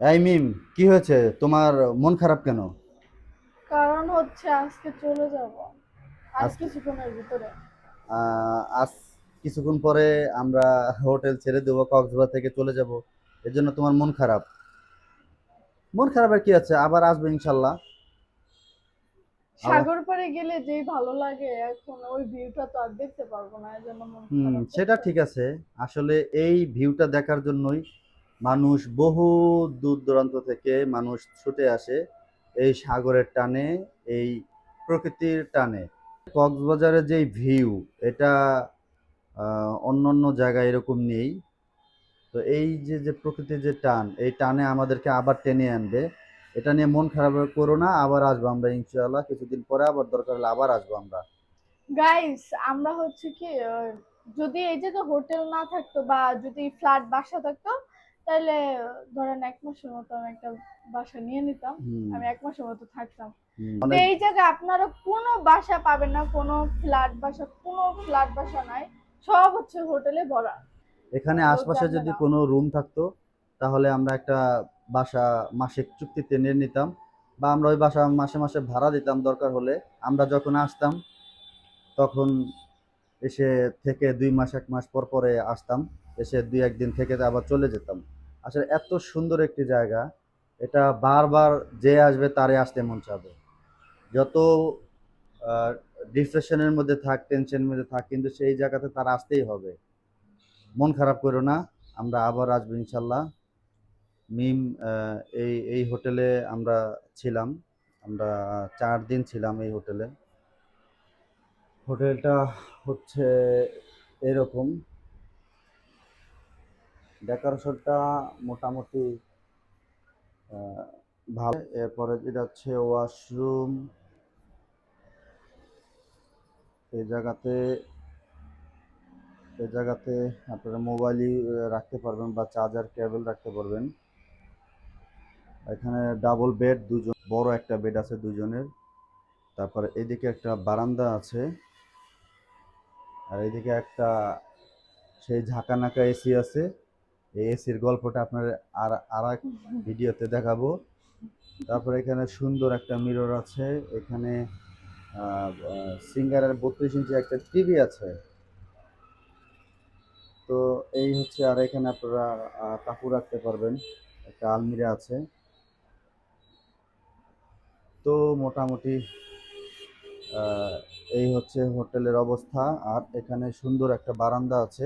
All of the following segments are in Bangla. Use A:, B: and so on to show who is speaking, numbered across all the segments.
A: এই মিম, কি হয়েছে তোমার? মন খারাপ কেন?
B: কারণ হচ্ছে আজকে চলে যাব আর
A: আজকে
B: কিছুক্ষণের ভিতরে।
A: আজ কিছুক্ষণ পরে আমরা হোটেল ছেড়ে দেবো, কক্সবাজার থেকে চলে যাব। এর জন্য তোমার মন খারাপ? মন খারাপের কি আছে, আবার আসবে ইনশাল্লাহ। আবার
B: সাগর পাড়ে গেলে যেই ভালো লাগে, এখন ওই ভিউটা তো আর দেখতে পারবো না, এজন্য মন খারাপ
A: সেটা
B: হচ্ছে।
A: ঠিক আছে। আসলে এই ভিউটা দেখার জন্যই মানুষ বহু দূর দূরান্ত থেকে মানুষ ছুটে আসে এই সাগরের টানে, এই প্রকৃতির টানে। কক্সবাজারের যে ভিউ, এটা অন্যান্য জায়গায় এরকম নেই। তো এই যে যে প্রকৃতির যে টান, এই টানে আমাদেরকে আবার টেনে আনবে। এটা নিয়ে মন খারাপ করো না, আবার আসবো আমরা ইনশাআল্লাহ। কিছুদিন পরে আবার দরকার হলে আবার আসবো আমরা।
B: গাইস, আমরা হচ্ছে কি যদি এই জায়গায় হোটেল না থাকতো বা যদি ফ্ল্যাট বাসা থাকতো, তাহলে ধরেন 1 মাসের মতো আমি একটা বাসা নিয়ে নিতাম।
A: হুম।
B: আমি 1 মাসের মতো থাকতাম। তো
A: অনেক।
B: এই জায়গায় আপনারা কোনো বাসা পাবেন না, কোনো ফ্ল্যাট বাসা নাই। সব হচ্ছে হোটেলে ভরা।
A: এখানে
B: লোক
A: আশপাশে
B: জানবে
A: যদি
B: না।
A: কোনো রুম থাকতো, তাহলে আমরা একটা বাসা মাসিক চুক্তিতে নিয়ে নিতাম, বা আমরা ওই বাসা মাসে মাসে ভাড়া দিতাম দরকার হলে। আমরা যখন আসতাম তখন এসে থেকে 2 মাস 1 মাস পর পরে আসতাম, এসে 2 1 দিন থেকে আবার চলে যেতাম। আসলে এত সুন্দর একটি জায়গা, এটা বারবার যে আসবে তারে আসতে মন চাবে। যত ডিপ্রেশনের মধ্যে থাক, টেনশনের মধ্যে থাক, কিন্তু সেই জায়গাতে তার আসতেই হবে। মন খারাপ করো না, আমরা আবার আসবো ইনশাল্লাহ। মিম, এই এই হোটেলে আমরা ছিলাম। আমরা 4 দিন ছিলাম এই হোটেলে। হোটেলটা হচ্ছে এরকম, ডেকোরেশনটা মোটামুটি ভালো। এরপরে যেটা হচ্ছে ওয়াশরুম, এই জায়গাতে এই জায়গাতে আপনারা মোবাইলই রাখতে পারবেন বা চার্জার কেবল রাখতে পারবেন। এখানে ডাবল বেড, দুজন বড় একটা বেড আছে দুজনের। তারপরে এদিকে একটা বারান্দা আছে, আর এদিকে একটা সেই ঝাঁকানাকা এসি আছে। এই এসির গল্পটা আপনার আর আর এক ভিডিওতে দেখাবো। তারপরে এখানে সুন্দর একটা মিরর আছে। এখানে সিঙ্গারের 32 ইঞ্চি একটা টিভি আছে। তো এই হচ্ছে, আর এখানে আপনারা কাপড় রাখতে পারবেন, একটা আলমিরা আছে। তো মোটামুটি আহ, এই হচ্ছে হোটেলের অবস্থা। আর এখানে সুন্দর একটা বারান্দা আছে,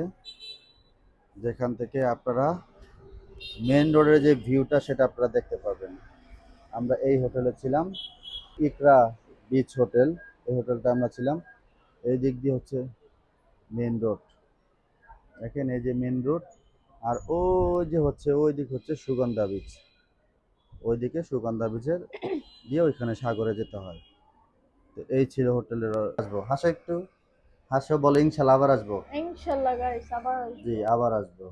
A: যেখান থেকে আপনারা মেন রোডের যে ভিউটা সেটা আপনারা দেখতে পাবেন। আমরা এই হোটেলে ছিলাম, ইকরা বিচ হোটেল। এই হোটেলটা আমরা ছিলাম। এই দিক দিয়ে হচ্ছে মেন রোড, দেখেন এই যে মেন রোড। আর ওই যে হচ্ছে ওই দিক হচ্ছে সুগন্ধা বিচ। ওইদিকে সুগন্ধা বিচের দিয়ে ওইখানে সাগরে যেতে হয়। তো এই ছিল হোটেলের। আসবো, হাসো একটু, হাসো, বলে ইনশাল্লাহ আবার আসবো।
B: ইনশাল্লাহ গাইস, আবার
A: জি,
B: আসবো।
A: আবার আসবো।